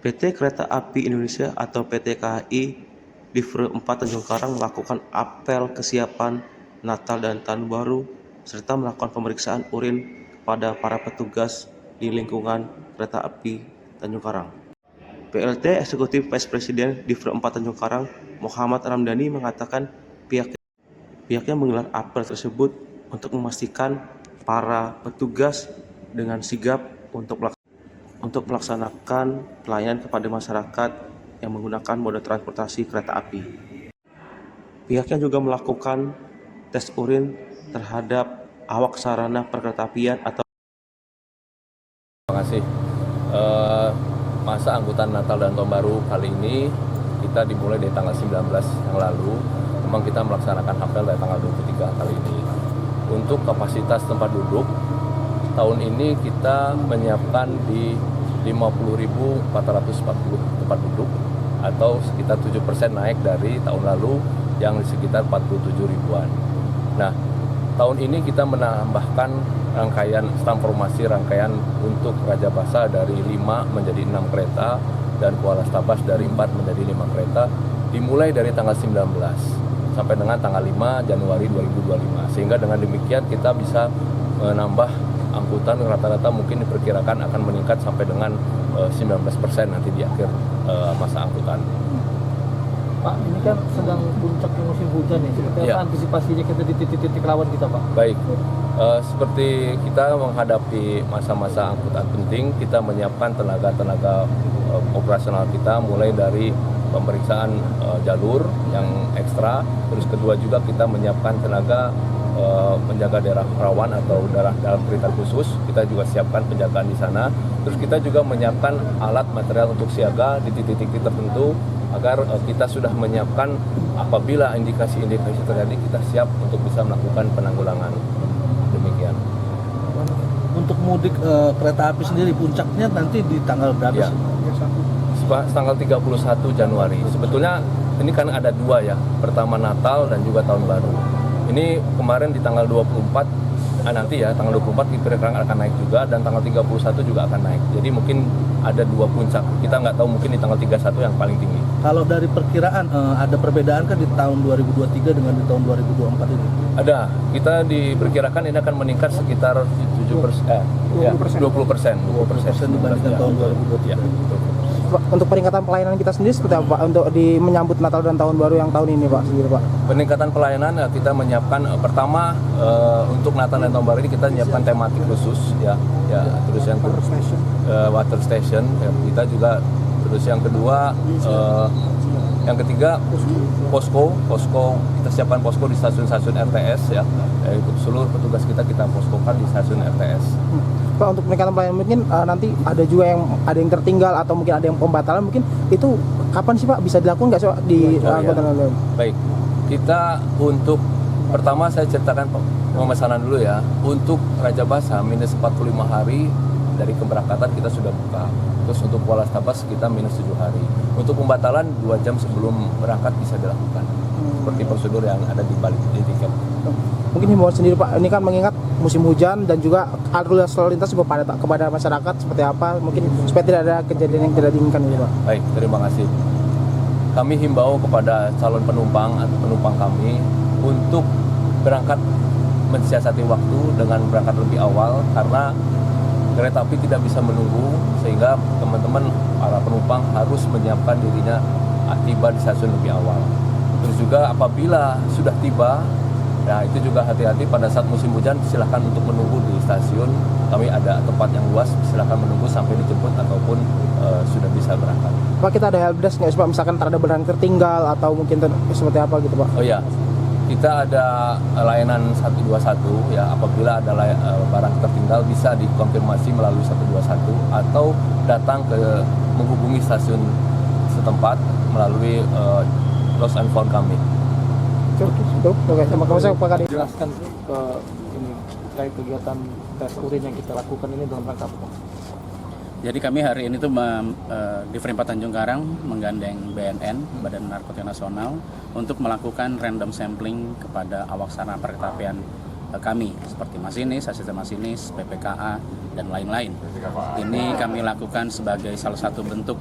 PT Kereta Api Indonesia atau PT KAI Div 4 Tanjung Karang melakukan apel kesiapan Natal dan Tahun Baru serta melakukan pemeriksaan urin kepada para petugas di lingkungan Kereta Api Tanjung Karang. PLT Eksekutif Vice Presiden Div 4 Tanjung Karang Muhammad Ramdhani mengatakan pihaknya menggelar apel tersebut untuk memastikan para petugas dengan sigap untuk melaksanakan pelayanan kepada masyarakat yang menggunakan moda transportasi kereta api. Pihaknya juga melakukan tes urin terhadap awak sarana perkeretaapian atau Terima kasih. Masa angkutan Natal dan Tahun Baru kali ini kita dimulai dari tanggal 19 yang lalu. Memang kita melaksanakan apel dari tanggal 23 kali ini. Untuk kapasitas tempat duduk, tahun ini kita menyiapkan di 50.440 tempat duduk atau sekitar 7% naik dari tahun lalu yang sekitar 47 ribuan. Nah, tahun ini kita menambahkan transformasi rangkaian untuk Raja Basa dari 5 menjadi 6 kereta dan Kuala Stabas dari 4 menjadi 5 kereta dimulai dari tanggal 19 sampai dengan tanggal 5 Januari 2025. Sehingga dengan demikian kita bisa menambah angkutan rata-rata mungkin diperkirakan akan meningkat sampai dengan 19% nanti di akhir masa angkutan. Pak, ini kan sedang puncaknya musim hujan nih. Seperti apa antisipasinya kita di titik-titik rawan kita, Pak? Baik, seperti kita menghadapi masa-masa angkutan penting, kita menyiapkan tenaga-tenaga operasional kita mulai dari pemeriksaan jalur yang ekstra. Terus kedua juga kita menyiapkan tenaga menjaga daerah rawan atau daerah dalam perintah khusus. Kita juga siapkan penjagaan di sana. Terus kita juga menyiapkan alat material untuk siaga di titik-titik tertentu agar kita sudah menyiapkan apabila indikasi-indikasi terjadi kita siap untuk bisa melakukan penanggulangan. Demikian. Untuk mudik kereta api sendiri puncaknya nanti di tanggal berapa sih? Tanggal 31 Januari. Sebetulnya ini kan ada dua ya. Pertama Natal dan juga Tahun Baru. Ini kemarin di tanggal 24 nanti ya, tanggal 24 diperkirakan akan naik juga dan tanggal 31 juga akan naik. Jadi mungkin ada dua puncak. Kita nggak tahu, mungkin di tanggal 31 yang paling tinggi. Kalau dari perkiraan ada perbedaan kan di tahun 2023 dengan di tahun 2024 ini? Ada. Kita diperkirakan ini akan meningkat sekitar 20% dibandingkan tahun 2023. Ya, Untuk peningkatan pelayanan kita sendiri seperti apa Pak untuk menyambut Natal dan Tahun Baru yang tahun ini Pak sendiri Pak? Peningkatan pelayanan kita menyiapkan pertama untuk Natal dan Tahun Baru ini kita menyiapkan tematik khusus ya terus yang water station ya, kita juga terus yang kedua yang ketiga posko kita siapkan posko di stasiun-stasiun RTS ya, untuk seluruh petugas kita poskokan di stasiun RTS. Pak, untuk peningkatan pelayanan mungkin nanti ada juga yang tertinggal atau mungkin ada yang pembatalan, mungkin itu kapan sih Pak bisa dilakukan nggak sih Pak di angkutan lain? Baik, kita untuk pertama saya ceritakan pemesanan dulu ya. Untuk Raja Basa minus 45 hari dari keberangkatan kita sudah buka. Terus untuk Kuala Stabas kita minus 7 hari. Untuk pembatalan 2 jam sebelum berangkat bisa dilakukan. Seperti prosedur yang ada di balik di tiket. Mungkin himbauan sendiri Pak, ini kan mengingat musim hujan dan juga arus lalu lintas juga kepada masyarakat seperti apa, mungkin supaya tidak ada kejadian yang tidak diinginkan ini Pak. Baik, terima kasih. Kami himbau kepada calon penumpang atau penumpang kami untuk berangkat mensiasati waktu dengan berangkat lebih awal karena kereta api tidak bisa menunggu, sehingga teman-teman para penumpang harus menyiapkan dirinya tiba di stasiun lebih awal. Terus juga apabila sudah tiba, ya itu juga hati-hati pada saat musim hujan, silahkan untuk menunggu di stasiun. Kami ada tempat yang luas, silahkan menunggu sampai dijemput ataupun sudah bisa berangkat. Pak, kita ada helpdesk nggak sih Pak, misalkan ada barang tertinggal atau mungkin seperti apa gitu Pak? Oh ya, kita ada layanan 121 ya, apabila ada barang tertinggal bisa dikonfirmasi melalui 121 atau datang menghubungi stasiun setempat melalui lost and found kami. Oke, sama saya Pak Kadi. Jelaskan ke ini terkait kegiatan tes urin yang kita lakukan ini dalam rangka apa? Jadi kami hari ini tuh di Div 4 Tanjung Karang menggandeng BNN, Badan Narkotika Nasional, untuk melakukan random sampling kepada awak sarana perkeretaapian kami seperti masinis, asisten masinis, PPKA dan lain-lain. Ini kami lakukan sebagai salah satu bentuk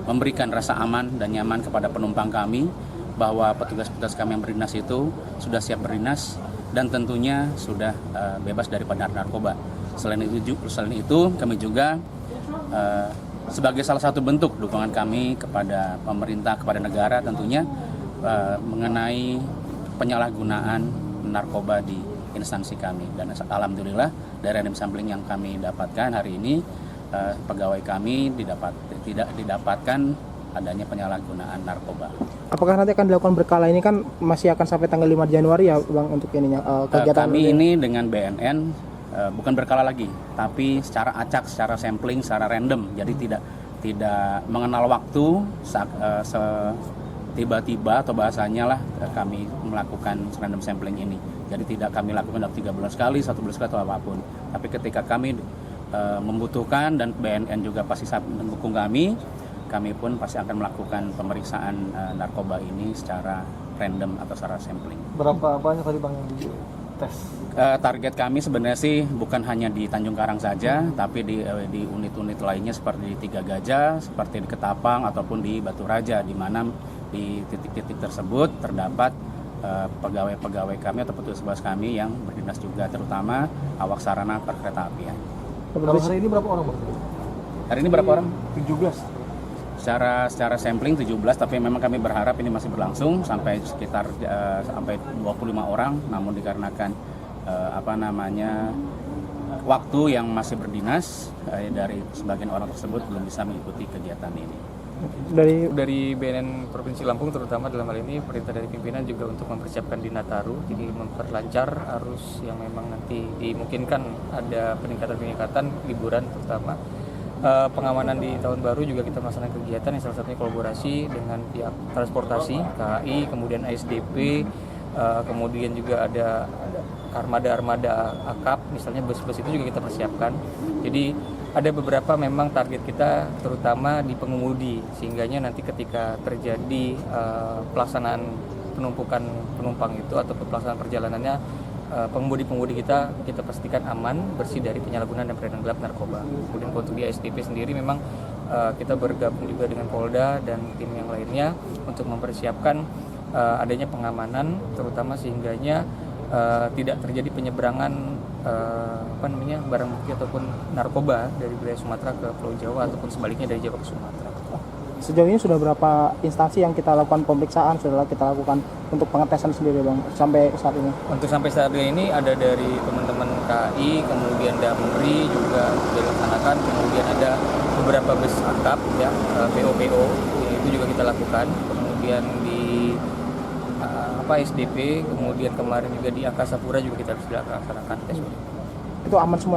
memberikan rasa aman dan nyaman kepada penumpang kami bahwa petugas-petugas kami yang berdinas itu sudah siap berdinas dan tentunya sudah bebas daripada narkoba. Selain itu kami juga sebagai salah satu bentuk dukungan kami kepada pemerintah, kepada negara tentunya mengenai penyalahgunaan narkoba di instansi kami. Dan alhamdulillah dari random sampling yang kami dapatkan hari ini, pegawai kami tidak didapatkan adanya penyalahgunaan narkoba. Apakah nanti akan dilakukan berkala? Ini kan masih akan sampai tanggal 5 Januari ya Bang untuk ininya kegiatan kami ini dengan BNN bukan berkala lagi, tapi secara acak, secara sampling, secara random. Jadi tidak mengenal waktu tiba-tiba atau bahasanya lah kami melakukan random sampling ini. Jadi tidak kami lakukan dalam 3 bulan sekali, 1 bulan sekali atau apapun. Tapi ketika kami membutuhkan dan BNN juga pasti mendukung kami pun pasti akan melakukan pemeriksaan narkoba ini secara random atau secara sampling. Berapa banyak tadi Bang yang dites? Target kami sebenarnya sih bukan hanya di Tanjung Karang saja, tapi di unit-unit lainnya seperti di Tiga Gajah, seperti di Ketapang ataupun di Batu Raja, di mana di titik-titik tersebut terdapat pegawai-pegawai kami atau petugas kami yang berdinas juga, terutama awak sarana perkereta apian. Kalau hari ini berapa orang Bang? Hari ini berapa orang? 17. Secara sampling 17, tapi memang kami berharap ini masih berlangsung sampai sekitar sampai 25 orang, namun dikarenakan waktu yang masih berdinas dari sebagian orang tersebut belum bisa mengikuti kegiatan ini. Dari BNN Provinsi Lampung terutama dalam hal ini perintah dari pimpinan juga untuk mempersiapkan di Nataru, jadi memperlancar arus yang memang nanti dimungkinkan ada peningkatan liburan terutama. Pengamanan di tahun baru juga kita melaksanakan kegiatan yang salah satunya kolaborasi dengan pihak transportasi, KAI, kemudian ASDP, kemudian juga ada armada akap, misalnya bus-bus itu juga kita persiapkan. Jadi ada beberapa memang target kita terutama di pengemudi, sehingganya nanti ketika terjadi pelaksanaan penumpukan penumpang itu atau pelaksanaan perjalanannya, pengemudi-pengemudi kita pastikan aman, bersih dari penyalahgunaan dan peredaran gelap narkoba. Kemudian untuk di SDP sendiri memang kita bergabung juga dengan Polda dan tim yang lainnya untuk mempersiapkan adanya pengamanan, terutama sehingganya tidak terjadi penyeberangan barang bukti ataupun narkoba dari wilayah Sumatera ke Pulau Jawa ataupun sebaliknya dari Jawa ke Sumatera. Sejauh ini sudah berapa instansi yang kita lakukan pemeriksaan, sudah kita lakukan untuk pengetesan sendiri Bang sampai saat ini? Untuk sampai saat ini ada dari teman-teman KAI, kemudian Damri juga dilaksanakan, kemudian ada beberapa bus akap ya, PO itu juga kita lakukan, kemudian di SDP, kemudian kemarin juga di Angkasa Pura juga kita harus dilaksanakan tes. Itu aman semua.